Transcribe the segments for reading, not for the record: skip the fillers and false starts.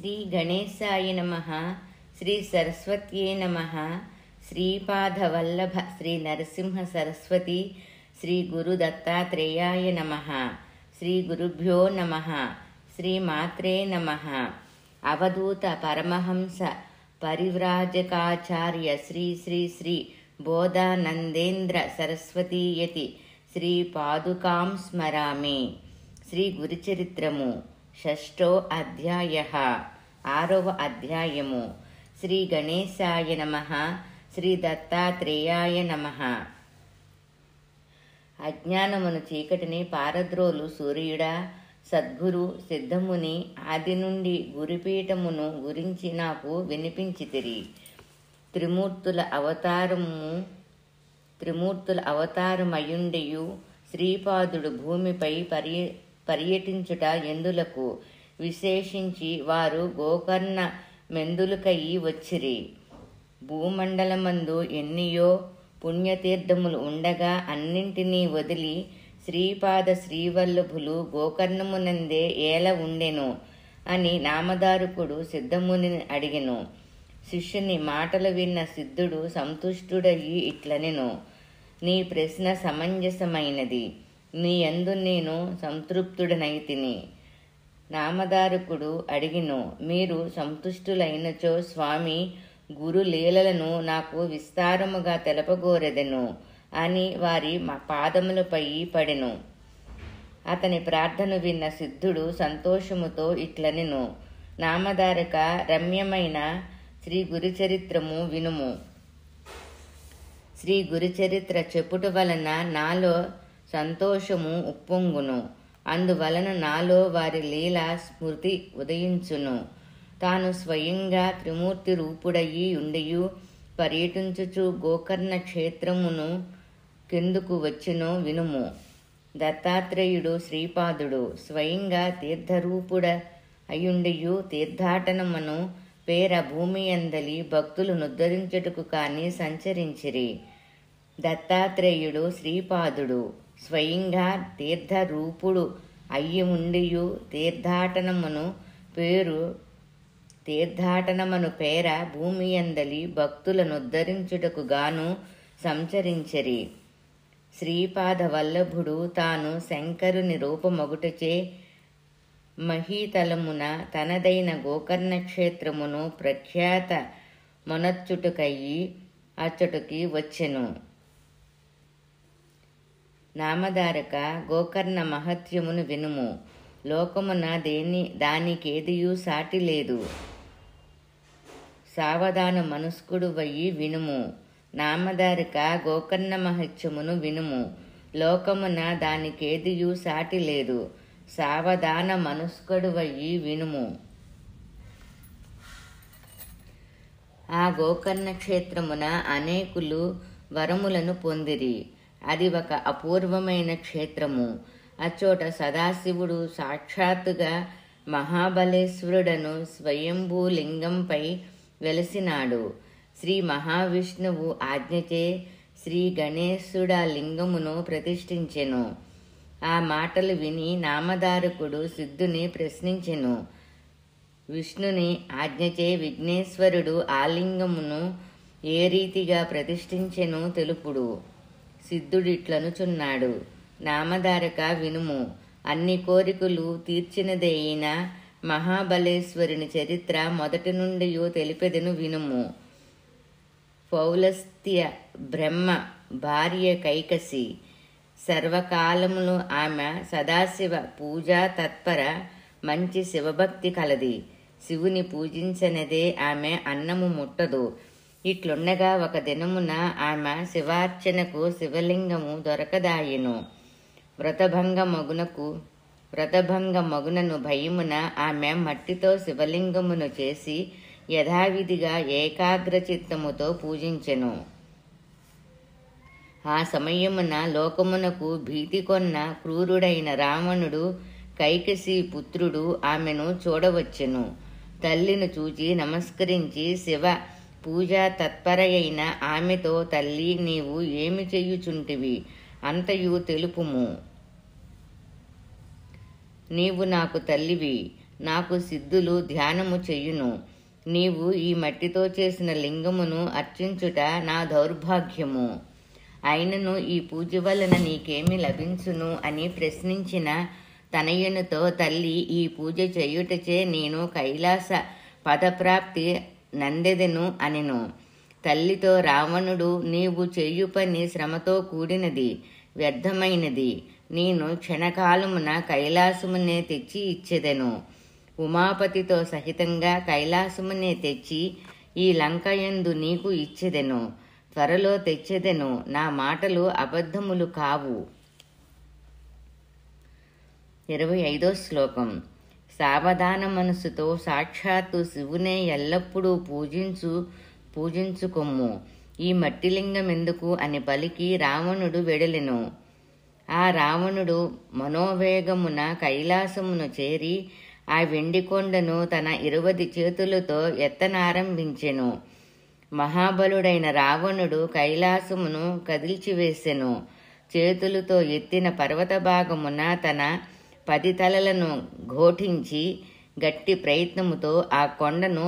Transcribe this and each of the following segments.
శ్రీ గణేశాయ నమః. శ్రీ సరస్వత్యే నమః. శ్రీపాదవల్లభ శ్రీ నరసింహ సరస్వతి శ్రీ గురు దత్తాత్రేయాయ నమః. శ్రీ గురుభ్యో నమః. శ్రీ మాత్రే నమః. అవధూత పరమహంస పరివ్రాజకాచార్య శ్రీ శ్రీ శ్రీ బోధానందేంద్ర సరస్వతీయతి శ్రీ పాదుకాం స్మరామి. శ్రీ గురుచరిత్రము షష్ఠో అధ్యాయః. 6వ అధ్యాయము. శ్రీ గణేశాయ నమః. శ్రీ దత్తాత్రేయాయ నమః. అజ్ఞానమును చీకటిని పారద్రోలు సూర్యుడా, సద్గురు సిద్ధముని ఆది నుండి గురుపీఠమును గురించి నాకు వినిపించితిరి. త్రిమూర్తుల అవతారమయుండియు శ్రీపాదుడు భూమిపై పర్యటించుట ఎందులకు, విశేషించి వారు గోకర్ణ మెందులకయి వచ్చిరి. భూమండలమందు ఎన్నియో పుణ్యతీర్థములు ఉండగా అన్నింటినీ వదిలి శ్రీపాద శ్రీవల్లభులు గోకర్ణమునందే ఏల ఉండెను అని నామధారకుడు సిద్ధముని అడిగెను. శిష్యుని మాటలు విన్న సిద్ధుడు సంతుష్టుడయి ఇట్లనెను: నీ ప్రశ్న సమంజసమైనది. నీ యందు నేను సంతృప్తుడనైతిని. నామధారకుడు అడిగిను: మీరు సంతుష్టులైనచో స్వామి గురు లీలలను నాకు విస్తారముగా తెలపగోరెదెను అని వారి పాదములపై పడెను. అతని ప్రార్థన విన్న సిద్ధుడు సంతోషముతో ఇట్లనెను: నామధారక, రమ్యమైన శ్రీ గురుచరిత్రము వినుము. శ్రీ గురుచరిత్ర చెప్పుట వలన నాలో సంతోషము ఉప్పొంగును. అందువలన నాలో వారి లీల స్మృతి ఉదయించును. తాను స్వయంగా త్రిమూర్తి రూపుడయి ఉండియు పర్యటించుచు గోకర్ణ క్షేత్రమును కెందుకు వచ్చినో వినుము. దత్తాత్రేయుడు శ్రీపాదుడు స్వయంగా తీర్థరూపుడ అయుండియు తీర్థాటనమును పేర భూమి అందలి భక్తులనుద్ధరించుటకు కాని సంచరించిరి. దత్తాత్రేయుడు శ్రీపాదుడు స్వయంగా తీర్థరూపుడు అయ్యి ఉండియు తీర్థాటనమును పేర భూమి అందలి భక్తులనుద్ధరించుటకు గాను సంచరించిరి. శ్రీపాద వల్లభుడు తాను శంకరుని రూపమగుటచే మహీతలమున తనదైన గోకర్ణ క్షేత్రమును ప్రఖ్యాత మొనర్చుటకయ్యి అచ్చటికి వచ్చెను. నామధారక, గోకర్ణ మహత్యమును వినుము. లోకమున దానికేదియు సాటి లేదు. సావధాన మనస్కుడు వయ్యి వినుము. నామధారక, గోకర్ణ మహత్యమును వినుము. లోకమున దానికేదియు సాటి లేదు. సావధాన మనస్కుడు వయ్యి వినుము. ఆ గోకర్ణ క్షేత్రమున అనేకులు వరములను పొందిరి. అది ఒక అపూర్వమైన క్షేత్రము. అచ్చోట సదాశివుడు సాక్షాత్తుగా మహాబలేశ్వరుడను స్వయంభూ లింగంపై వెలసినాడు. శ్రీ మహావిష్ణువు ఆజ్ఞచే శ్రీ గణేశుడా లింగమును ప్రతిష్ఠించెను. ఆ మాటలు విని నామధారకుడు సిద్ధుని ప్రశ్నించెను: విష్ణుని ఆజ్ఞచే విఘ్నేశ్వరుడు ఆ లింగమును ఏ రీతిగా ప్రతిష్ఠించెను తెలుపుడు. సిద్ధుడిట్లనుచున్నాడు: నామధారక, వినుము. అన్ని కోరికలు తీర్చినదేయిన మహాబలేశ్వరుని చరిత్ర మొదటి నుండి తెలిపెదను వినుము. పౌలస్త్య బ్రహ్మ భార్య కైకసి. సర్వకాలములు ఆమె సదాశివ పూజా తత్పర, మంచి శివభక్తి కలది. శివుని పూజించనిదే ఆమె అన్నము ముట్టదు. ఇట్లుండగా ఒక దినమున ఆమె శివార్చనకు శివలింగము దొరకదాయెను. వ్రతభంగమగునను భయమున ఆమె మట్టితో శివలింగమును చేసి యథావిధిగా ఏకాగ్రచిత్తముతో పూజించెను. ఆ సమయమున లోకమునకు భీతి కొన్న క్రూరుడైన రావణుడు కైకసి పుత్రుడు ఆమెను చూడవచ్చెను. తల్లిని చూచి నమస్కరించి శివ పూజా తత్పరయైన ఆమెతో, తల్లి, నీవు ఏమి చెయ్యుచుంటివి అంతయు తెలుపుము. నీవు నాకు తల్లివి, నాకు సిద్ధులు ధ్యానము చెయ్యును. నీవు ఈ మట్టితో చేసిన లింగమును అర్చించుట నా దౌర్భాగ్యము. అయినను ఈ పూజ వలన నీకేమి లభించును అని ప్రశ్నించిన తనయునితో తల్లి, ఈ పూజ చేయుటచే నేను కైలాస పదప్రాప్తి నందెదెను అనెను. తల్లితో రావణుడు, నీవు చేయు పని శ్రమతో కూడినది, వ్యర్థమైనది. నేను క్షణకాలమున కైలాసమునే తెచ్చి ఇచ్చెదను. ఉమాపతితో సహితంగా కైలాసమునే తెచ్చి ఈ లంకయందు నీకు ఇచ్చెదను. త్వరలో తెచ్చెదను. నా మాటలు అబద్ధములు కావు. 25వ శ్లోకం. సావధాన మనస్సుతో సాక్షాత్తు శివునే ఎల్లప్పుడూ పూజించుకొమ్ము. ఈ మట్టిలింగం ఎందుకు అని పలికి రావణుడు వెడలెను. ఆ రావణుడు మనోవేగమున కైలాసమును చేరి ఆ వెండికొండను తన 20 చేతులతో ఎత్తనారంభించెను. మహాబలుడైన రావణుడు కైలాసమును కదిల్చివేసెను. చేతులతో ఎత్తిన పర్వత భాగమున తన 10 తలలను ఘోటించి గట్టి ప్రయత్నముతో ఆ కొండను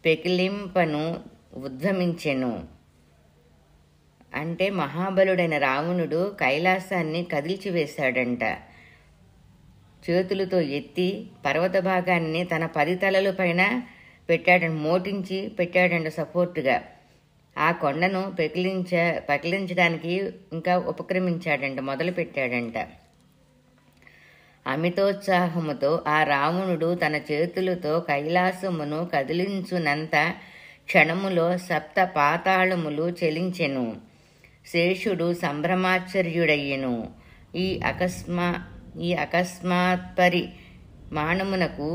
పెకిలింపను ఉద్యమించెను. అంటే మహాబలుడైన రావణుడు కైలాసాన్ని కదిల్చివేశాడంట. చేతులతో ఎత్తి పర్వత భాగాన్ని తన 10 తలల పైన మోటించి పెట్టాడంట సపోర్టుగా. ఆ కొండను పెకిలించడానికి ఇంకా ఉపక్రమించాడంట, మొదలు పెట్టాడంట. అమితోత్సాహముతో ఆ రావణుడు తన చేతులతో కైలాసమును కదిలించునంత క్షణములో 7 పాతాళములు చెలించెను. శేషుడు సంభ్రమాశ్చర్యుడయ్యెను. ఈ అకస్మాత్పరి మానమునకు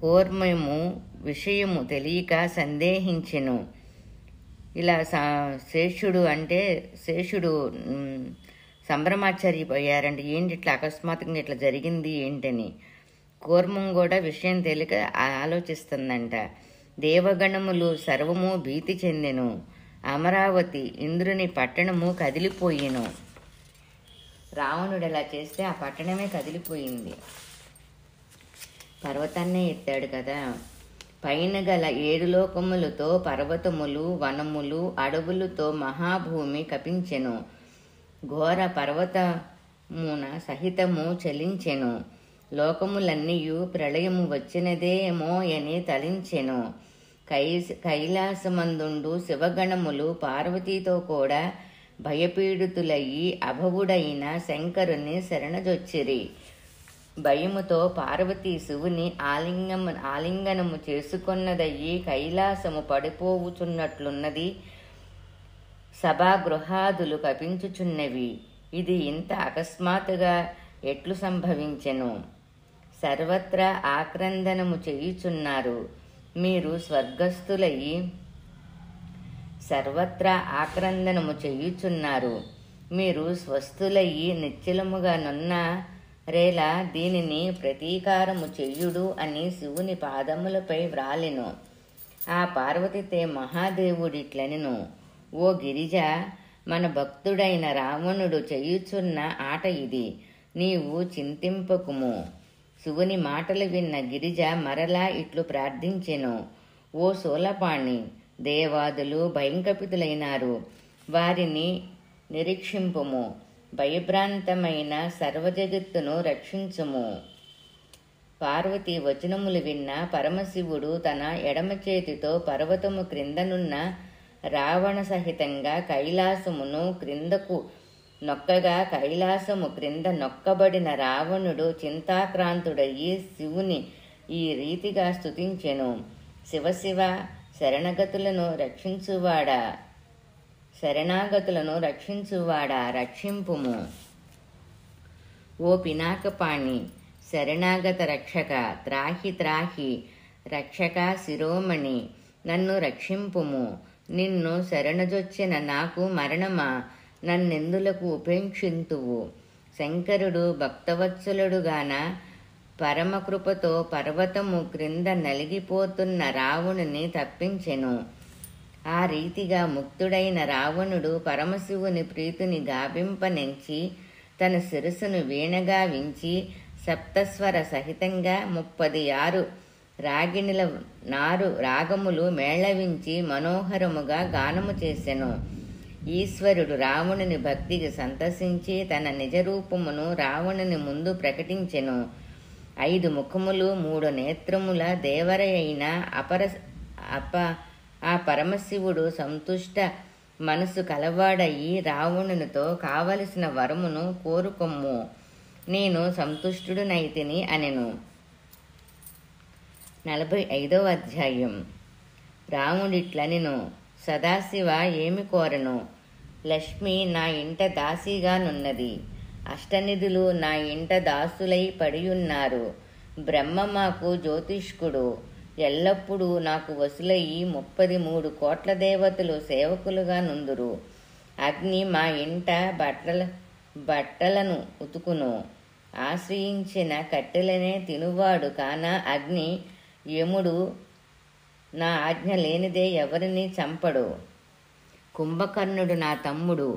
కూర్మము విషయము తెలియక సందేహించెను. ఇలా శేషుడు సంభ్రమాశ్చర్యపోయారంటే, ఏంటి ఇట్లా అకస్మాత్తుగా ఇట్లా జరిగింది ఏంటని. కూర్మం కూడా విషయం తెలియక ఆలోచిస్తుందంట. దేవగణములు సర్వము భీతి చెందెను. అమరావతి ఇంద్రుని పట్టణము కదిలిపోయెను. రావణుడు ఎలా చేస్తే ఆ పట్టణమే కదిలిపోయింది. పర్వతాన్నే ఎత్తాడు కదా. పైన గల 7 లోకములతో పర్వతములు, వనములు, అడవులతో మహాభూమి కపించెను. ఘోర పర్వతమున సహితము చలించెను. లోకములన్నీయు ప్రళయము వచ్చినదేమో అని తలించెను. కైలాసమందుండు శివగణములు పార్వతీతో కూడా భయపీడితులయ్యి అభవుడైన శంకరుని శరణజొచ్చిరి. భయముతో పార్వతీ శివుని ఆలింగనము చేసుకొన్నదయ్యి కైలాసము పడిపోవుచున్నట్లున్నది. సభాగృహాదులు కపించుచున్నవి. ఇది ఇంత అకస్మాత్తుగా ఎట్లు సంభవించెను? సర్వత్రా ఆక్రందనము చేయుచున్నారు. మీరు స్వర్గస్థులయ్యి సర్వత్రా ఆక్రందనము చేయుచున్నారు. మీరు స్వస్థులయ్యి నిశ్చలముగా నున్నారేలా దీనిని ప్రతీకారము చెయ్యుడు అని శివుని పాదములపై వ్రాలెను. ఆ పార్వతితే మహాదేవుడిట్లనెను, ఓ గిరిజ, మన భక్తుడైన రావణుడు చేయుచున్న ఆట ఇది. నీవు చింతింపకుము. శివుని మాటలు విన్న గిరిజ మరలా ఇట్లు ప్రార్థించెను, ఓ శూలపాణి, దేవాదులు భయంకపితులైనారు. వారిని నిరీక్షింపుము. భయభ్రాంతమైన సర్వజగత్తును రక్షించుము. పార్వతి వచనములు విన్న పరమశివుడు తన ఎడమ చేతితో పర్వతము క్రిందనున్న రావణ సహితంగా కైలాసమును క్రిందకు నొక్కగా కైలాసము క్రింద నొక్కబడిన రావణుడు చింతాక్రాంతుడయ్యి శివుని ఈ రీతిగా స్తుతించెను, శివశివ, శరణాగతులను రక్షించువాడా రక్షింపుము. ఓ పినాకపాణి, శరణాగత రక్షక, త్రాహి త్రాహి రక్షక శిరోమణి, నన్ను రక్షింపుము. నిన్ను శరణజొచ్చిన నాకు మరణమా? నన్నెందులకు ఉపేక్షింతువు? శంకరుడు భక్తవత్సలుడుగాన పరమకృపతో పర్వతము క్రింద నలిగిపోతున్న రావణుని తప్పించెను. ఆ రీతిగా ముక్తుడైన రావణుడు పరమశివుని ప్రీతిని గావింపనెంచి తన శిరస్సును వీణగా వించి సప్తస్వర సహితంగా 36 రాగిణిల నారు రాగములు మేళవించి మనోహరముగా గానము చేసెను. ఈశ్వరుడు రావణుని భక్తికి సంతసించి తన నిజరూపమును రావణుని ముందు ప్రకటించెను. 5 ముఖములు 3 నేత్రముల దేవరైన ఆ పరమశివుడు సంతుష్ట మనసు కలవాడయి రావణునితో కావలసిన వరమును కోరుకొమ్ము, నేను సంతుష్టుడునైతిని అనెను. 45వ అధ్యాయం. రాముడిట్లనెను, సదాశివ ఏమి కోరను? లక్ష్మి నా ఇంట దాసిగానున్నది, అష్టనిధులు నా ఇంట దాసులై పడియున్నారు. బ్రహ్మ మాకు జ్యోతిష్కుడు, ఎల్లప్పుడూ నాకు వసులయ్యి 33 కోట్ల దేవతలు సేవకులుగా నుందురు. అగ్ని మా ఇంట బట్టలను ఉతుకును, ఆశ్రయించిన కట్టెలనే తినువాడు కాన అగ్ని యముడు నా ఆజ్ఞ లేనిదే ఎవరిని చంపడు. కుంభకర్ణుడు నా తమ్ముడు,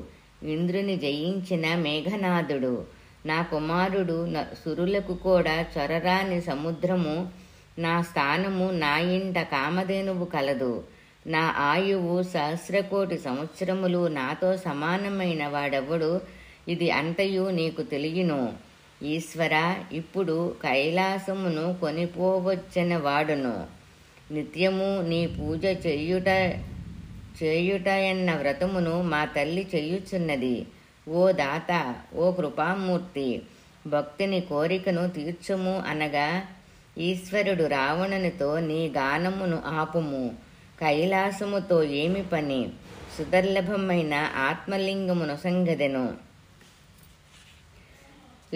ఇంద్రుని జయించిన మేఘనాథుడు నా కుమారుడు. సురులకు కూడా చొరరాని సముద్రము నా స్థానము. నా ఇంట కామధేనువు కలదు, నా ఆయువు 1,000,000,000 సంవత్సరములు. నాతో సమానమైన వాడెవడు? ఇది అంతయు నీకు తెలియను. ఈశ్వర, ఇప్పుడు కైలాసమును కొనిపోవచ్చిన వాడును. నిత్యము నీ పూజ చేయుటయన్న వ్రతమును మా తల్లి చేయుచున్నది. ఓ దాత, ఓ కృపామూర్తి, భక్తుని కోరికను తీర్చుము అనగా ఈశ్వరుడు రావణునితో, నీ గానమును ఆపుము, కైలాసముతో ఏమి పని? సుదర్లభమైన ఆత్మలింగమును సంగదెను.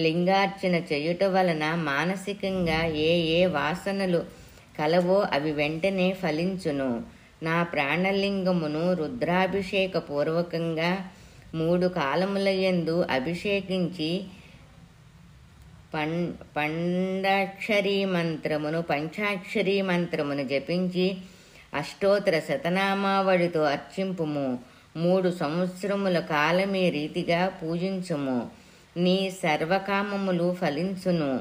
లింగార్చన చేయుట వలన మానసికంగా ఏ వాసనలు కలవో అవి వెంటనే ఫలించును. నా ప్రాణలింగమును రుద్రాభిషేక పూర్వకంగా 3 కాలములయందు అభిషేకించి పంచాక్షరీ మంత్రమును జపించి అష్టోత్తర శతనామావళితో అర్చింపుము. 3 సంవత్సరముల కాలమే రీతిగా పూజించుము, నీ సర్వకామములు ఫలించును.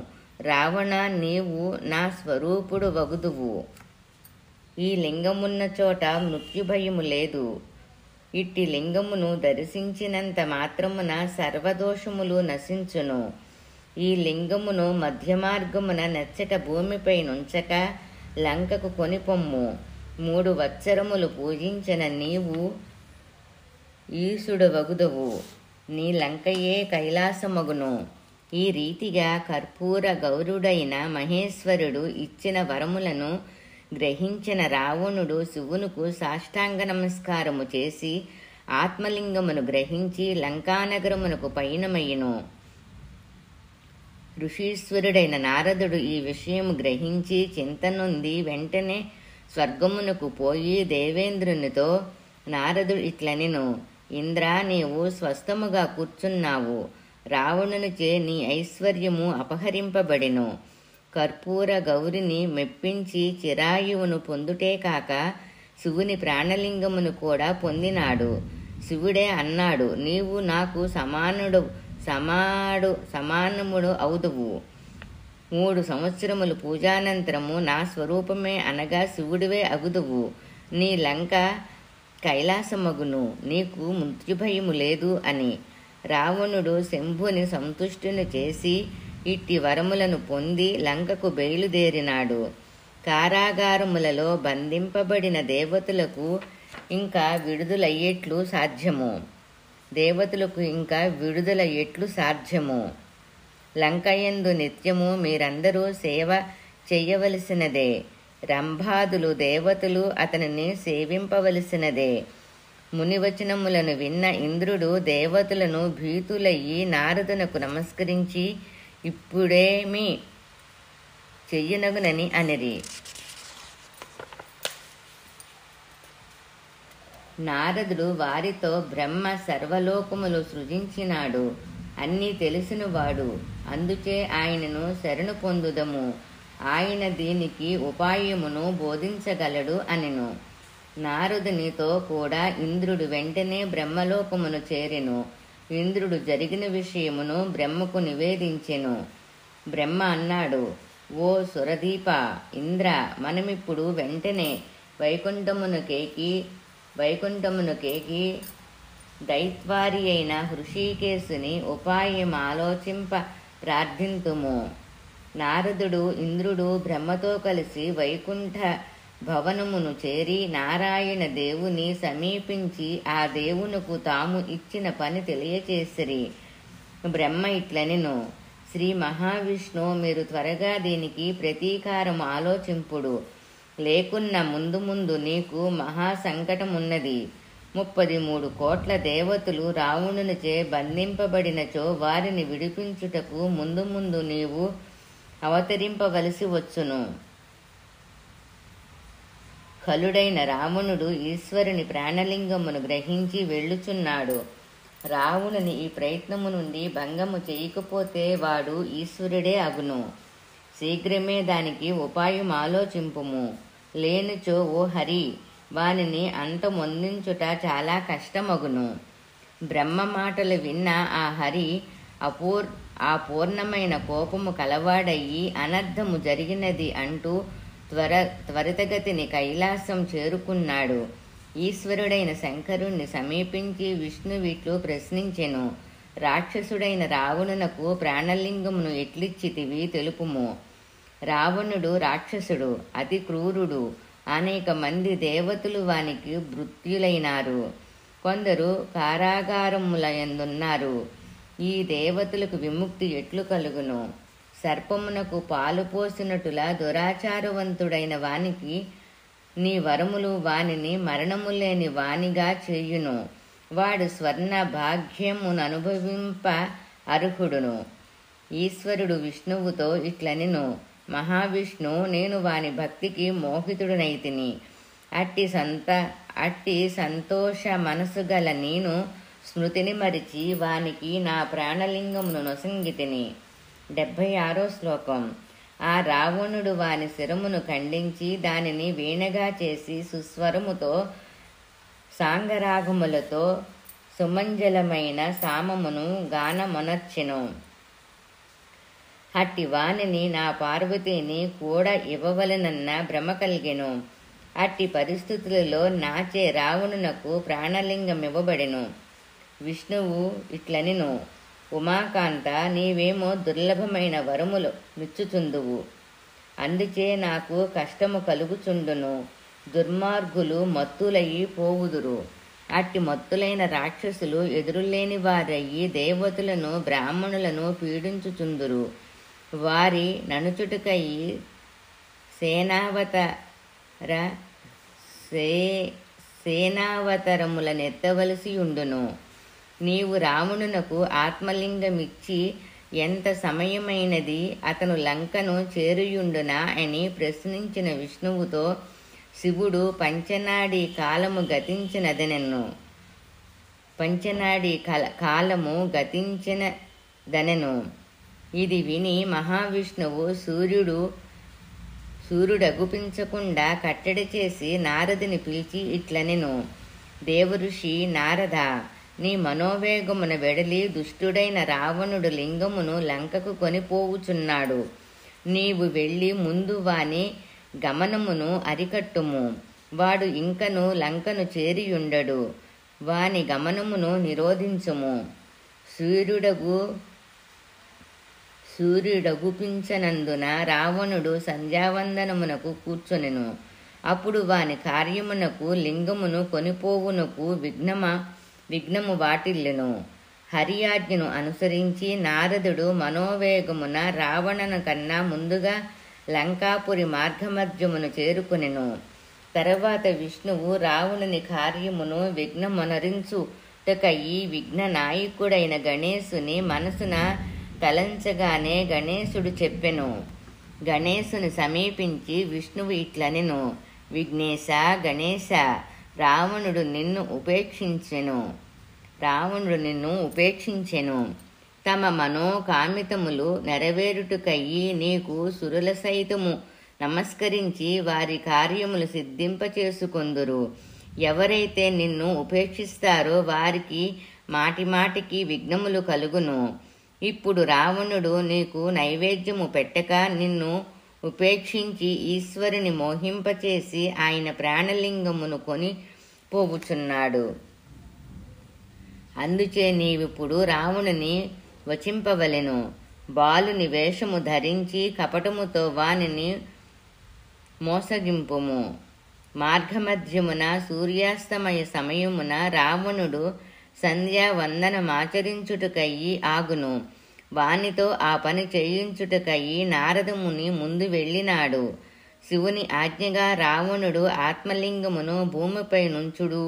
రావణ, నీవు నా స్వరూపుడు వగుదువు. ఈ లింగమున్న చోట మృత్యుభయము లేదు. ఇట్టి లింగమును దర్శించినంత మాత్రమున సర్వదోషములు నశించును. ఈ లింగమును మధ్యమార్గమున నెచ్చట భూమిపై నుంచక లంకకు కొనిపొమ్ము. 3 వత్సరములు పూజించిన నీవు ఈశుడు వగుదువు, నీ లంకయే కైలాసమగును. ఈ రీతిగా కర్పూర గౌరుడైన మహేశ్వరుడు ఇచ్చిన వరములను గ్రహించిన రావణుడు శివునుకు సాష్టాంగ నమస్కారము చేసి ఆత్మలింగమును గ్రహించి లంకానగరమునకు పయనమయ్యెను. ఋషీశ్వరుడైన నారదుడు ఈ విషయము గ్రహించి చింతనొంది వెంటనే స్వర్గమునకు పోయి దేవేంద్రునితో నారదుడు ఇట్లనెను, ఇంద్ర, నీవు స్వస్థముగా కూర్చున్నావు. రావణునిచే నీ ఐశ్వర్యము అపహరింపబడెను. కర్పూర గౌరిని మెప్పించి చిరాయువును పొందుటే కాక శివుని ప్రాణలింగమును కూడా పొందినాడు. శివుడే అన్నాడు, నీవు నాకు సమానముడు అవుదువు. 3 సంవత్సరములు పూజానంతరము నా స్వరూపమే అనగా శివుడివే అగుదువు. నీ లంక కైలాసమగును, నీకు మృత్యుభయము లేదు అని. రావణుడు శంభుని సంతుష్టుని చేసి ఇట్టి వరములను పొంది లంకకు బయలుదేరినాడు. కారాగారములలో బంధింపబడిన దేవతలకు ఇంకా విడుదలయ్యేట్లు సాధ్యము. లంకయందు నిత్యము మీరందరూ సేవ చెయ్యవలసినదే. రంభాదులు దేవతలు అతనిని సేవింపవలసినదే. మునివచనములను విన్న ఇంద్రుడు దేవతలను భీతులయ్యి నారదునకు నమస్కరించి ఇప్పుడేమి చెయ్యనగునని అనిరి. నారదుడు వారితో, బ్రహ్మ సర్వలోకములు సృజించినాడు, అన్నీ తెలిసినవాడు, అందుచే ఆయనను శరణు పొందుదము. ఆయన దీనికి ఉపాయమును బోధించగలడు అనెను. నారదునితో కూడా ఇంద్రుడు వెంటనే బ్రహ్మలోకమును చేరెను. ఇంద్రుడు జరిగిన విషయమును బ్రహ్మకు నివేదించెను. బ్రహ్మ అన్నాడు, ఓ సురదీప, ఇంద్ర, మనమిప్పుడు వెంటనే వైకుంఠమునకేకి దైత్వారి అయిన హృషీకేశుని ఉపాయం ఆలోచింప ప్రార్థింతుము. నారదుడు ఇంద్రుడు బ్రహ్మతో కలిసి వైకుంఠ భవనమును చేరి నారాయణ దేవుని సమీపించి ఆ దేవునకు తాము ఇచ్చిన పని తెలియచేసిరి. బ్రహ్మ ఇట్లనెను, శ్రీ మహావిష్ణు, మీరు త్వరగా దీనికి ప్రతీకారం ఆలోచింపుడు, లేకున్న ముందు నీకు మహాసంకటమున్నది. 33 కోట్ల దేవతలు రావణునిచే బంధింపబడినచో వారిని విడిపించుటకు ముందు నీవు అవతరింపవలసి వచ్చును. ఖలుడైన రావణుడు ఈశ్వరుని ప్రాణలింగమును గ్రహించి వెళ్ళుచున్నాడు. రావణుని ఈ ప్రయత్నము నుండి భంగము చేయకపోతే వాడు ఈశ్వరుడే అగును. శీఘ్రమే దానికి ఉపాయం ఆలోచింపుము. లేనిచో ఓ హరి, వానిని అంతమొందించుట చాలా కష్టమగును. బ్రహ్మ మాటలు విన్న ఆ హరి పూర్ణమైన కోపము కలవాడయ్యి అనర్థము జరిగినది అంటూ త్వరితగతిని కైలాసం చేరుకున్నాడు. ఈశ్వరుడైన శంకరుణ్ణి సమీపించి విష్ణువిట్లు ప్రశ్నించెను. రాక్షసుడైన రావణునకు ప్రాణలింగమును ఎట్లిచ్చితివి తెలుపుము. రావణుడు రాక్షసుడు, అతి క్రూరుడు. అనేక మంది దేవతలు వానికి మృత్యులైనారు. కొందరు కారాగారములయందున్నారు. ఈ దేవతలకు విముక్తి ఎట్లు కలుగును? సర్పమునకు పాలు పోసినట్టులా దురాచారవంతుడైన వానికి నీ వరములు వానిని మరణము లేని వానిగా చేయును. వాడు స్వర్ణ భాగ్యమును అనుభవింప అర్హుడును. ఈశ్వరుడు విష్ణువుతో ఇట్లనెను, మహావిష్ణు, నేను వాని భక్తికి మోహితుడునైతిని. అట్టి సంతోష మనసు గల నేను స్మృతిని మరిచి వానికి నా ప్రాణలింగమును నొసంగితిని. 76వ శ్లోకం. ఆ రావణుడు వాని శిరమును ఖండించి దానిని వీణగా చేసి సుస్వరముతో సాంగరాగములతో సుమంజలమైన సామమును గానమొనర్చెను. అట్టి వానిని నా పార్వతిని కూడా ఇవ్వవలనన్న భ్రమ కలిగెను. అట్టి పరిస్థితులలో నాచే రావణునకు ప్రాణలింగమివ్వబడెను. విష్ణువు ఇట్లనెను, ఉమాకాంత, నీవేమో దుర్లభమైన వరములు నిచ్చుచుందువు, అందుచే నాకు కష్టము కలుగుచుండును. దుర్మార్గులు మత్తులయ్యి పోవుదురు. అట్టి మత్తులైన రాక్షసులు ఎదురులేని వారయ్యి దేవతలను బ్రాహ్మణులను పీడించుచుందురు. వారి ననుచుటకయ్యి సేనావతరములనెత్తవలసియుండును. నీవు రావణునకు ఆత్మలింగమిచ్చి ఎంత సమయమైనది, అతను లంకను చేరుయుండునా అని ప్రశ్నించిన విష్ణువుతో శివుడు పంచనాడి కాలము గతించినదనెను. ఇది విని మహావిష్ణువు సూర్యుడగుపించకుండా కట్టడి చేసి నారదుని పిలిచి ఇట్లనెను, దేవఋషి నారద, నీ మనోవేగమున వెడలి దుష్టుడైన రావణుడు లింగమును లంకకు కొనిపోవుచున్నాడు. నీవు వెళ్ళి ముందు వాని గమనమును అరికట్టుము. వాడు ఇంకను లంకను చేరియుండడు. వాని గమనమును నిరోధించుము. సూర్యుడగుపించనందున రావణుడు సంధ్యావందనమునకు కూర్చొనెను. అప్పుడు వాని కార్యమునకు లింగమును కొనిపోవునకు విఘ్నము వాటిల్లెను. హరియాజ్ఞను అనుసరించి నారదుడు మనోవేగమున రావణను కన్నా ముందుగా లంకాపురి మార్గమధ్యమును చేరుకొనెను. తర్వాత విష్ణువు రావణుని కార్యమును విఘ్నమొనరించుటకయి విఘ్న నాయకుడైన గణేశుని మనసున తలంచగానే గణేశుడు చెప్పెను. గణేశుని సమీపించి విష్ణువు ఇట్లనెను, విఘ్నేశ, గణేశ, రావణుడు నిన్ను ఉపేక్షించెను. తమ మనోకామితములు నెరవేరుటకయ్యి నీకు సురుల సైతము నమస్కరించి వారి కార్యములు సిద్ధింపచేసుకొందురు. ఎవరైతే నిన్ను ఉపేక్షిస్తారో వారికి మాటిమాటికి విఘ్నములు కలుగును. ఇప్పుడు రావణుడు నీకు నైవేద్యము పెట్టక నిన్ను ఉపేక్షించి ఈశ్వరుని మోహింపచేసి ఆయన ప్రాణలింగమును కొని పోవుచున్నాడు. అందుచే నీవిప్పుడు రావణుని వచింపవలెను. బాలుని వేషము ధరించి కపటముతో వానిని మోసగింపుము. మార్గమధ్యమున సూర్యాస్తమయ సమయమున రావణుడు సంధ్యావందనమాచరించుటకయ్యి ఆగును. వానితో ఆ పని చేయించుటకయ్యి నారదముని ముందు వెళ్ళినాడు. శివుని ఆజ్ఞగా రావణుడు ఆత్మలింగమును భూమిపై నుంచుడు.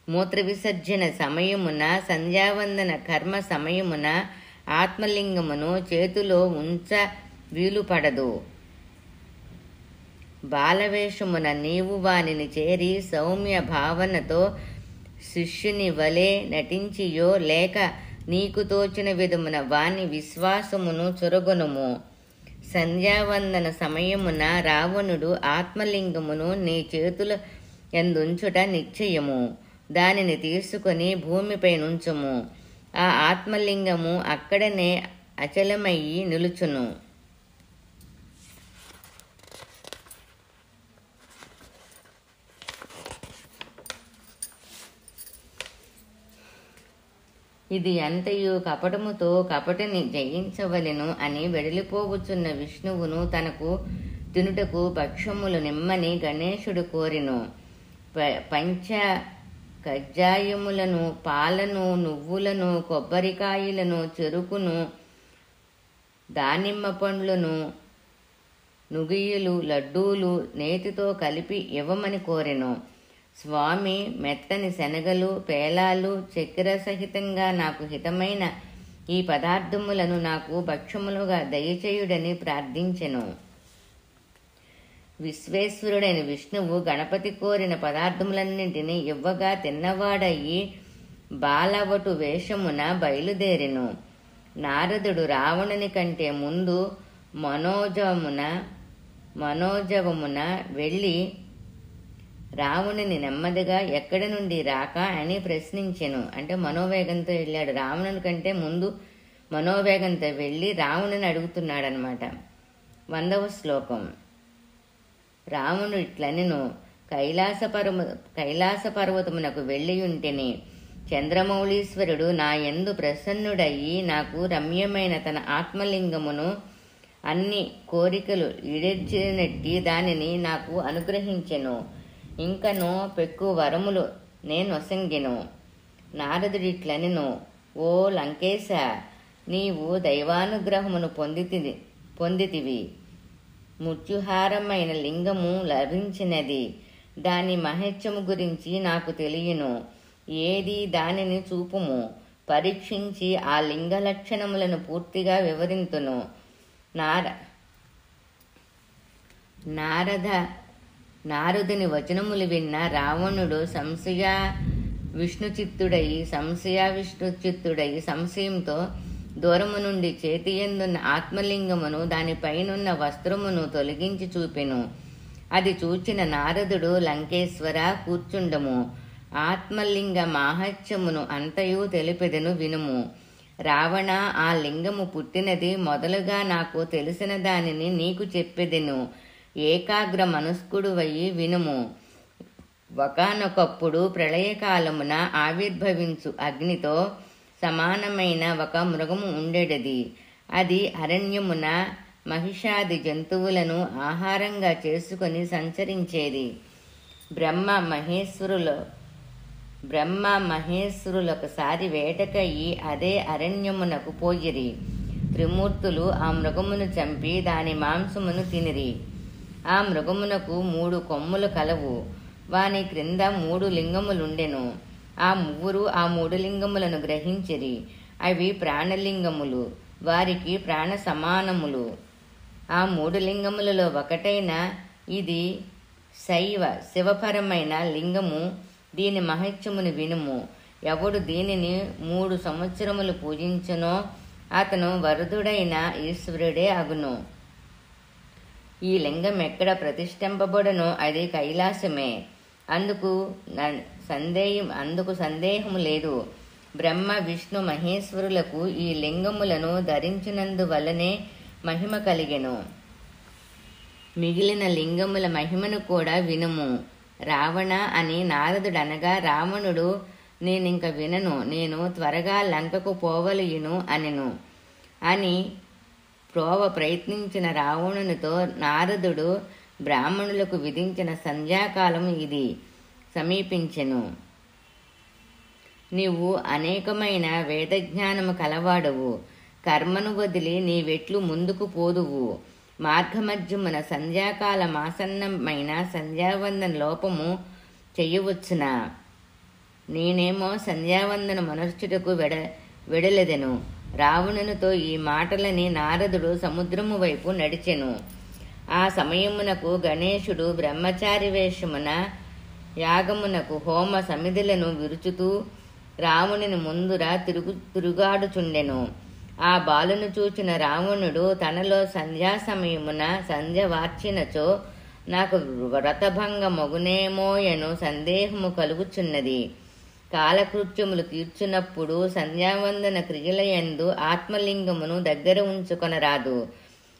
మూత్ర విసర్జన సమయమున సంధ్యావందన కర్మ సమయమున ఆత్మలింగమును చేతిలో ఉంచ వీలుపడదు. బాలవేషమున నీవు వానిని చేరి సౌమ్య భావనతో శిష్యుని వలె నటించియో లేక నీకు తోచిన విధమున వాని విశ్వాసమును చొరగొనుము. సంధ్యావందన సమయమున రావణుడు ఆత్మలింగమును నీ చేతుల యందుంచుట నిశ్చయము. దానిని తీసుకొని భూమిపై నుంచుము. ఆ ఆత్మలింగము అక్కడనే అచలమయ్యి నిలుచును. ఇది అంతయు కపటముతో కపటిని జయించవలెను అని వెడలిపోవచ్చున్న విష్ణువును తనకు తినుటకు భక్ష్యములు నిమ్మని గణేశుడు కోరెను. పంచ కజ్జాయములను, పాలను, నువ్వులను, కొబ్బరికాయలను, చెరుకును, దానిమ్మ పండ్లను, నుగియులు, లడ్డూలు నేతితో కలిపి ఇవ్వమని కోరెను. స్వామి మెత్తని శనగలు, పేలాలు, చక్కెర సహితంగా నాకు హితమైన ఈ పదార్థములను నాకు భక్ష్యములుగా దయచేయుడని ప్రార్థించెను. విశ్వేశ్వరుడైన విష్ణువు గణపతి కోరిన పదార్థములన్నింటినీ ఇవ్వగా తిన్నవాడయ్యి బాలవటు వేషమున బయలుదేరెను. నారదుడు రావణుని కంటే ముందు మనోజవమున వెళ్ళి రావణుని నెమ్మదిగా ఎక్కడి నుండి రాక అని ప్రశ్నించెను. అంటే మనోవేగంతో వెళ్ళాడు. రావణుని కంటే ముందు మనోవేగంతో వెళ్ళి రావణుని అడుగుతున్నాడనమాట. 100వ శ్లోకం. రావణుడు ఇట్లనెను, కైలాస పర్వతమునకు వెళ్ళియుంటిని. చంద్రమౌళీశ్వరుడు నా యందు ప్రసన్నుడయ్యి నాకు రమ్యమైన తన ఆత్మలింగమును అన్ని కోరికలు ఈడేర్చినట్టి దానిని నాకు అనుగ్రహించెను. ఇంకనో పెక్కు వరములు నేనొసంగెను. నారదుడిట్లనెను, ఓ లంకేశ, నీవు దైవానుగ్రహమును పొందితివి. మృత్యుహారమైన లింగము లభించినది. దాని మహత్యము గురించి నాకు తెలియను. ఏది దానిని చూపుము. పరీక్షించి ఆ లింగ లక్షణములను పూర్తిగా వివరింతును. నారదుని వచనములు విన్న రావణుడు విష్ణుచిత్తుడయి సంశయంతో దూరము నుండి చేతియందున్న ఆత్మలింగమును దానిపైనున్న వస్త్రమును తొలగించి చూపెను. అది చూచిన నారదుడు, లంకేశ్వర కూర్చుండము. ఆత్మలింగ మాహత్యమును అంతయు తెలిపెదను వినుము. రావణ, ఆ లింగము పుట్టినది మొదలుగా నాకు తెలిసిన దానిని నీకు చెప్పెదెను. ఏకాగ్ర మనస్కుడువయ్యి వినుము. ఒకానొకప్పుడు ప్రళయకాలమున ఆవిర్భవించు అగ్నితో సమానమైన ఒక మృగము ఉండేది. అది అరణ్యమున మహిషాది జంతువులను ఆహారంగా చేసుకొని సంచరించేది. బ్రహ్మ మహేశ్వరులొకసారి వేటకయ్యి అదే అరణ్యమునకు పోయిరి. త్రిమూర్తులు ఆ మృగమును చంపి దాని మాంసమును తినిరి. ఆ మృగమునకు 3 కొమ్ములు కలవు. వాని క్రింద 3 లింగములుండెను. ఆ ముగ్గురు ఆ 3 లింగములను గ్రహించిరి. అవి ప్రాణలింగములు, వారికి ప్రాణ సమానములు. ఆ 3 లింగములలో ఒకటైన ఇది శివపరమైన లింగము. దీని మహత్యమును వినుము. ఎవడు దీనిని 3 సంవత్సరములు పూజించునో అతను వరదుడైన ఈశ్వరుడే అగును. ఈ లింగం ఎక్కడ ప్రతిష్ఠింపబడునో అది కైలాసమే. అందుకు సందేహము లేదు. బ్రహ్మ విష్ణు మహేశ్వరులకు ఈ లింగములను ధరించినందువల్లనే మహిమ కలిగెను. మిగిలిన లింగముల మహిమను కూడా వినుము. రావణ అని నారదుడనగా రావణుడు, నేనింక వినను, నేను త్వరగా లంకకు పోవలయును అనెను. అని ప్రయత్నించిన రావణునితో నారదుడు బ్రాహ్మణులకు విధించిన సంధ్యాకాలం ఇది సమీపించెను. నీవు అనేకమైన వేదజ్ఞానము కలవాడవు. కర్మను వదిలి నీవెట్లు ముందుకు పోదువు. మార్గమధ్యమున సంధ్యాకాల మాసన్నమైన సంధ్యావందన లోపము చెయ్యవచ్చునా? నేనేమో సంధ్యావందన మనర్చుటకు వెడలెదెను. రావణునితో ఈ మాటలని నారదుడు సముద్రము వైపు నడిచెను. ఆ సమయమునకు గణేశుడు బ్రహ్మచారి వేషమున యాగమునకు హోమ సమిధులను విరుచుతూ రావణుని ముందుర తిరుగాడుచుండెను. ఆ బాలును చూచిన రావణుడు తనలో సంధ్యా సమయమున సంధ్య వార్చినచో నాకు వ్రతభంగమగునేమోయను సందేహము కలుగుచున్నది. కాలకృత్యములు తీర్చునప్పుడు సంధ్యావందన క్రియలయందు ఆత్మలింగమును దగ్గర ఉంచుకొనరాదు,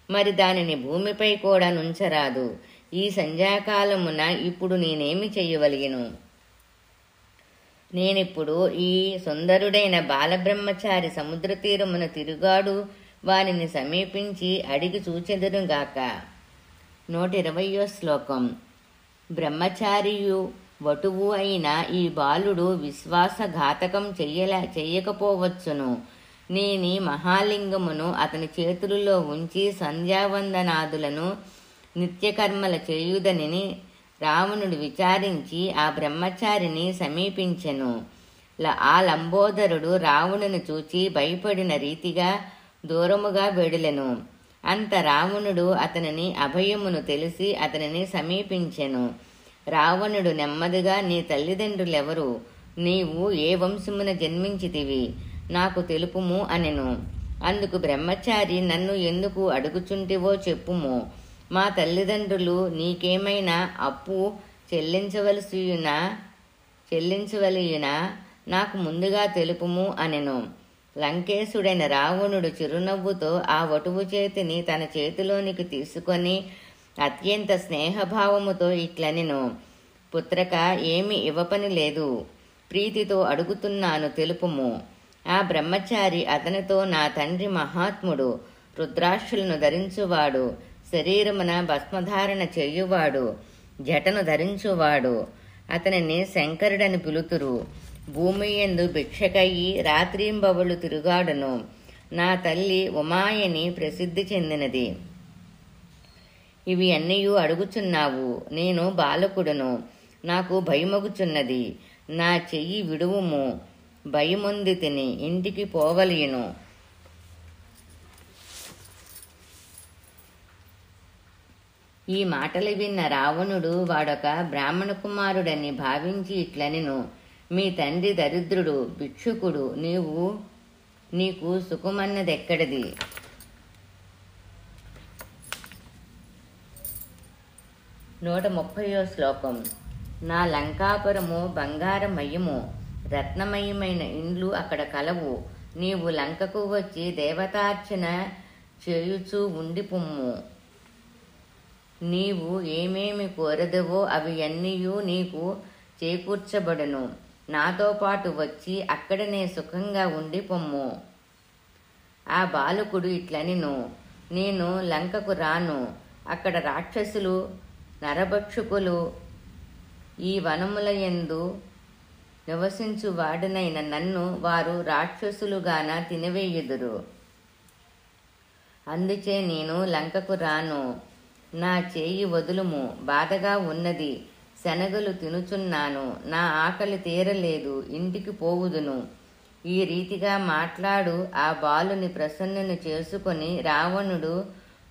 మరి దానిని భూమిపై కూడా నుంచరాదు. ఈ సంధ్యాకాలమున ఇప్పుడు నేనేమి చెయ్యవలిగెను? నేనిప్పుడు ఈ సుందరుడైన బాలబ్రహ్మచారి సముద్ర తీరమున తిరుగాడు వానిని సమీపించి అడిగి చూచెదరుగాక. 120వ శ్లోకం. బ్రహ్మచారియు వటువు అయిన ఈ బాలుడు విశ్వాసఘాతకం చెయ్యకపోవచ్చును. నేని మహాలింగమును అతని చేతులలో ఉంచి సంధ్యావందనాదులను నిత్యకర్మల చేయుదనని రావణుడు విచారించి ఆ బ్రహ్మచారిని సమీపించెను. ఆ లంబోదరుడు రావణుని చూచి భయపడిన రీతిగా దూరముగా వెడలెను. అంత రావణుడు అతనిని అభయమును తెలిసి అతనిని సమీపించెను. రావణుడు నెమ్మదిగా, నీ తల్లిదండ్రులెవరు? నీవు ఏ వంశమున జన్మించితివి? నాకు తెలుపుము అనెను. అందుకు బ్రహ్మచారి, నన్ను ఎందుకు అడుగుచుంటివో చెప్పుము. మా తల్లిదండ్రులు నీకేమైనా అప్పు చెల్లించవలయునా నాకు ముందుగా తెలుపుము అనెను. లంకేశుడైన రావణుడు చిరునవ్వుతో ఆ వటువు చేతిని తన చేతిలోనికి తీసుకొని అత్యంత స్నేహభావముతో ఇట్లనెను. పుత్రక, ఏమి ఇవ్వపని లేదు, ప్రీతితో అడుగుతున్నాను, తెలుపుము. ఆ బ్రహ్మచారి అతనితో, నా తండ్రి మహాత్ముడు, రుద్రాక్షులను ధరించువాడు, శరీరమున భస్మధారణ చేయువాడు, జటను ధరించువాడు. అతనిని శంకరుడని పిలుతురు. భూమి యందు భిక్షకయ్యి రాత్రింబవళ్ళు తిరుగాడును. నా తల్లి ఉమాయని ప్రసిద్ధి చెందినది. ఇవి అన్నయూ అడుగుచున్నావు. నేను బాలకుడును, నాకు భయమగుచున్నది. నా చెయ్యి విడువుము, భయమొందితిని, ఇంటికి పోవలయును. ఈ మాటలు విన్న రావణుడు వాడొక బ్రాహ్మణ కుమారుడని భావించి ఇట్లనెను. మీ తండ్రి దరిద్రుడు, భిక్షుకుడు, నీకు సుఖమన్నదెక్కడిది? 130వ శ్లోకం. నా లంకాపురము బంగారమయము, రత్నమయమైన ఇండ్లు అక్కడ కలవు. నీవు లంకకు వచ్చి దేవతార్చన చేయుచూ ఉండిపుమ్ము. నీవు ఏమేమి కోరదవో అవి అన్నీయూ నీకు చేకూర్చబడును. నాతో పాటు వచ్చి అక్కడనే సుఖంగా ఉండి పొమ్ము. ఆ బాలకుడు ఇట్లనెను. నేను లంకకు రాను. అక్కడ రాక్షసులు, నరభక్షకులు ఈ వనములయందు నివసించువాడనైన నన్ను వారు రాక్షసులుగాన తినివేయుదురు. అందుచే నేను లంకకు రాను. నా చేయి వదులుము, బాధగా ఉన్నది, శనగలు తినుచున్నాను, నా ఆకలి తీరలేదు, ఇంటికి పోవుదును. ఈ రీతిగా మాట్లాడు ఆ బాలుని ప్రసన్నుని చేసుకొని రావణుడు,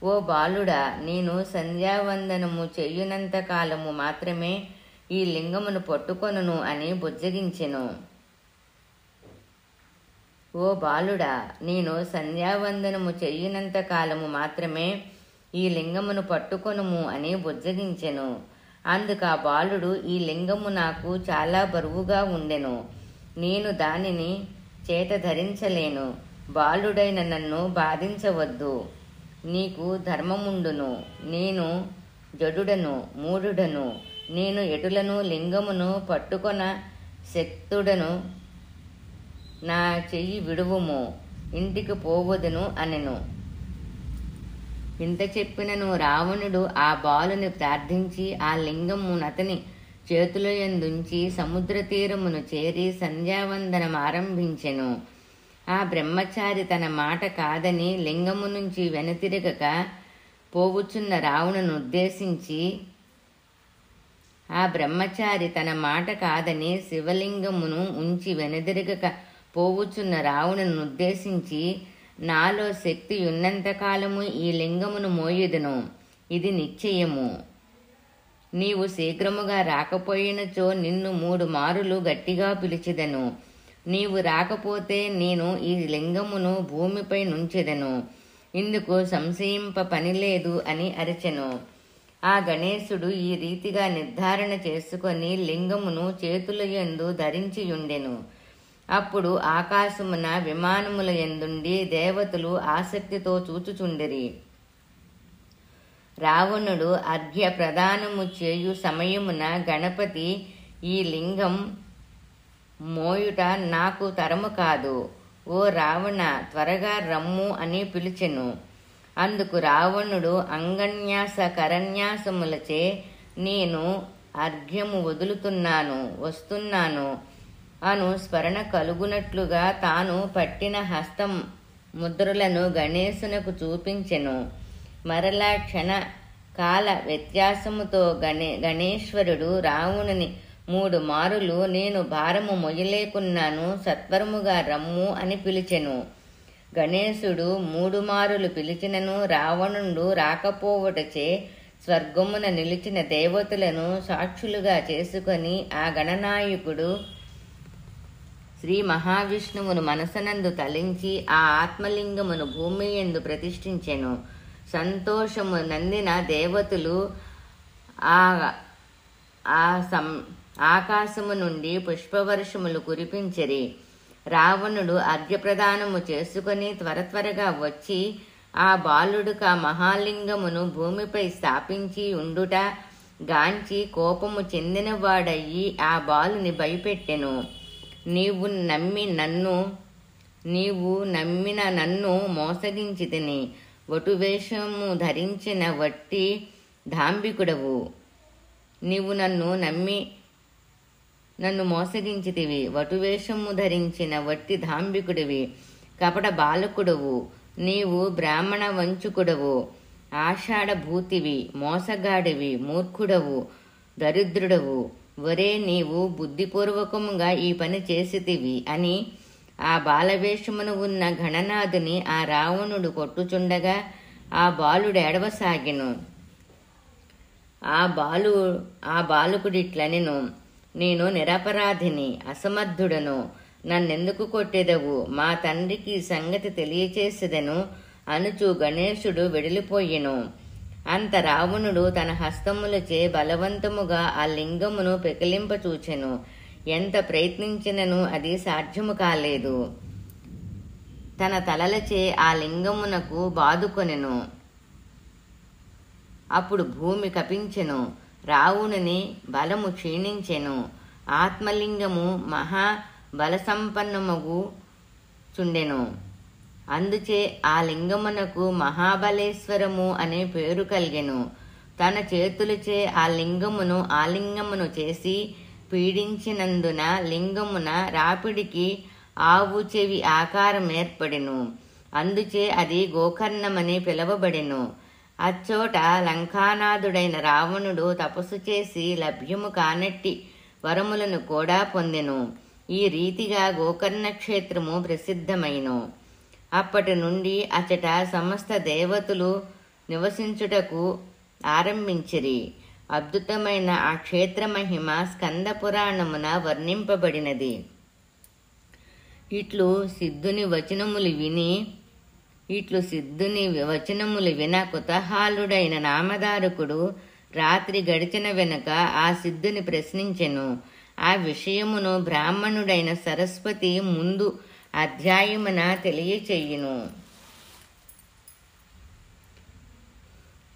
ఓ బాలుడా, నేను సంధ్యావందనము చెయ్యునంత కాలము మాత్రమే ఈ లింగమును పట్టుకొనును అని బుజ్జగించెను. ఓ బాలుడా, నేను సంధ్యావందనము చెయ్యునంత కాలము మాత్రమే ఈ లింగమును పట్టుకొనుము అని బుజ్జగించెను. అందుకు ఆ బాలుడు, ఈ లింగము నాకు చాలా బరువుగా ఉండెను. నేను దానిని చేత ధరించలేను. బాలుడైన నన్ను బాధించవద్దు. నీకు ధర్మముండును. నేను జడుడను, మూఢుడను. నేను ఎటులను లింగమును పట్టుకొన శక్తుడను. నా చెయ్యి విడువుము, ఇంటికి పోవదును అనెను. ఇంత చెప్పినను రావణుడు ఆ బాలుని ప్రార్థించి ఆ లింగమునతని చేతులయందుంచి సముద్ర తీరమును చేరి సంధ్యావందనం ఆరంభించెను. ఆ బ్రహ్మచారి తన మాట కాదని లింగము నుంచి వెనుతిరగక పోవుచున్న రావణును ఉద్దేశించి శివలింగమును ఉంచి వెనుదిరగక పోవుచున్న రావణును ఉద్దేశించి, నాలో శక్తి ఉన్నంతకాలము ఈ లింగమును మోయుదును. ఇది నిశ్చయము. నీవు శీఘ్రముగా రాకపోయినచో నిన్ను 3 మారులు గట్టిగా పిలిచెదను. నీవు రాకపోతే నేను ఈ లింగమును భూమిపై నుంచెదను. ఇందుకు సంశయింప పనిలేదు అని అరిచెను. ఆ గణేశుడు ఈ రీతిగా నిర్ధారణ చేసుకొని లింగమును చేతులయందు ధరించియుండెను. అప్పుడు ఆకాశమున విమానముల యందుండి దేవతలు ఆసక్తితో చూచుచుండిరి. రావణుడు అర్ఘ్య ప్రదానము చేయు సమయమున గణపతి, ఈ లింగం మోయుట నాకు తరము కాదు. ఓ రావణ, త్వరగా రమ్ము అని పిలిచెను. అందుకు రావణుడు అంగన్యాస కరన్యాసములచే, నేను అర్ఘ్యము వదులుతున్నాను, వస్తున్నాను అను స్మరణ కలుగునట్లుగా తాను పట్టిన హస్తం ముద్రలను గణేశునకు చూపించెను. మరలా క్షణ కాల వ్యత్యాసముతో గణేశ్వరుడు రావణుని 3 మారులు, నేను భారము మొయ్యలేకున్నాను, సత్వరముగా రమ్ము అని పిలిచెను. గణేశుడు 3 మారులు పిలిచినను రావణుడు రాకపోవటచే స్వర్గమున నిలిచిన దేవతలను సాక్షులుగా చేసుకొని ఆ గణనాయకుడు శ్రీ మహావిష్ణువును మనసనందు తలించి ఆ ఆత్మలింగమును భూమి యందు ప్రతిష్ఠించెను. సంతోషము నందిన దేవతలు ఆకాశము నుండి పుష్పవర్షములు కురిపించిరి. రావణుడు అర్ఘ్యప్రదానము చేసుకుని త్వరగా వచ్చి ఆ బాలుడుక మహాలింగమును భూమిపై స్థాపించి ఉండుట గాంచి కోపము చెందినవాడయ్యి ఆ బాలుని భయపెట్టెను. నీవు నమ్మిన నన్ను మోసగించితిని. వటువేషము ధరించిన వట్టి ధాంబికుడవు. నీవు నన్ను మోసగించితివి. వటువేషము ధరించిన వట్టి ధాంబికుడివి, కపట బాలకుడవు. నీవు బ్రాహ్మణ వంచుకుడవు, ఆషాఢభూతివి, మోసగాడివి, మూర్ఖుడవు, దరిద్రుడవు. వరే, నీవు బుద్ధిపూర్వకముగా ఈ పని చేసితివి అని ఆ బాలవేషమును ఉన్న గణనాథుని ఆ రావణుడు కొట్టుచుండగా ఆ బాలుడు ఏడవసాగెను. ఆ బాలకుడిట్లనెను, నేను నిరపరాధిని, అసమర్థుడను. నన్నెందుకు కొట్టెదవు? మా తండ్రికి సంగతి తెలియచేసెదను అనుచు గణేశుడు వెడిలిపోయెను. అంత రావణుడు తన హస్తములచే బలవంతముగా ఆ లింగమును పెకిలింపచూచెను. ఎంత ప్రయత్నించినను అది సాధ్యము కాలేదు. తన తలలచే ఆ లింగమునకు బాదుకొనెను. అప్పుడు భూమి కపించెను. రావణుని బలము క్షీణించెను. ఆత్మలింగము మహా బలసంపన్నమగు చుండెను. అందుచే ఆ లింగమునకు మహాబలేశ్వరము అనే పేరు కలిగెను. తన చేతులచే ఆ లింగమును ఆలింగమును చేసి పీడించినందున లింగమున రాపిడికి ఆవు చెవి ఆకారం ఏర్పడెను. అందుచే అది గోకర్ణమని పిలువబడెను. అచ్చోట లంకానాథుడైన రావణుడు తపస్సు చేసి లభ్యము కానట్టి వరములను కూడా పొందెను. ఈ రీతిగా గోకర్ణ క్షేత్రము ప్రసిద్ధమైను. అప్పటి నుండి అచట సమస్త దేవతలు నివసించుటకు ఆరంభించిరి. అద్భుతమైన ఆ క్షేత్ర మహిమ స్కంద పురాణమున వర్ణింపబడినది. ఇట్లు సిద్ధుని వచనములు విన కుతూహలుడైన నామధారకుడు రాత్రి గడిచిన వెనుక ఆ సిద్ధుని ప్రశ్నించెను. ఆ విషయమును బ్రాహ్మణుడైన సరస్వతి ముందు అధ్యాయమున తెలియచెయ్యును.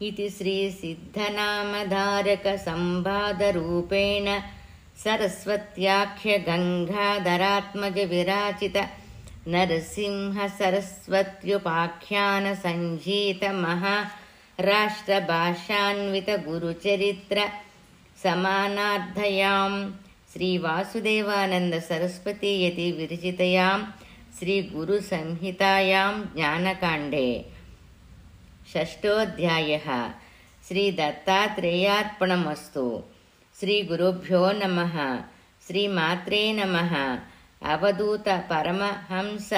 ఇది శ్రీ సిద్ధనామధారక సంవాదరూపేణ సరస్వత్యాఖ్య గంగాధరాత్మజ విరాచిత నరసింహ సరస్వత్యుపాఖ్యాన సంజీత మహారాష్ట్ర భాషాన్విత గురుచరిత్ర సమానార్థయాం శ్రీ వాసుదేవానంద సరస్వతీ యతి విరచితయాం శ్రీ గురు సంహితాయాం జ్ఞానకాండే షష్ఠోధ్యాయః. శ్రీ దత్తాత్రేయార్పణమస్తు. శ్రీ గురుభ్యో నమః. శ్రీమాత్రే నమః. అవధూత పరమహంస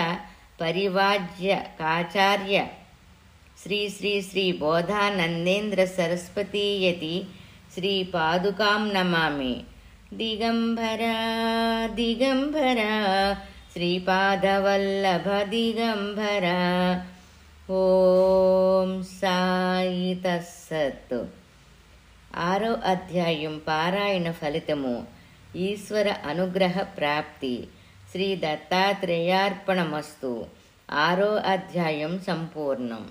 పరివాజ్యకాచార్య శ్రీ శ్రీ శ్రీ బోధానందేంద్ర సరస్వతీ యతి శ్రీ పాదుకాం నమామి. దిగంబర దిగంబర శ్రీపాదవల్లభ దిగంబర. ఓం సాయి తస్సత్. 6వ అధ్యాయం పారాయణ ఫలితము. ఈశ్వర అనుగ్రహ ప్రాప్తి. శ్రీ దత్తాత్రేయార్పణమస్తు. 6వ అధ్యాయం సంపూర్ణం.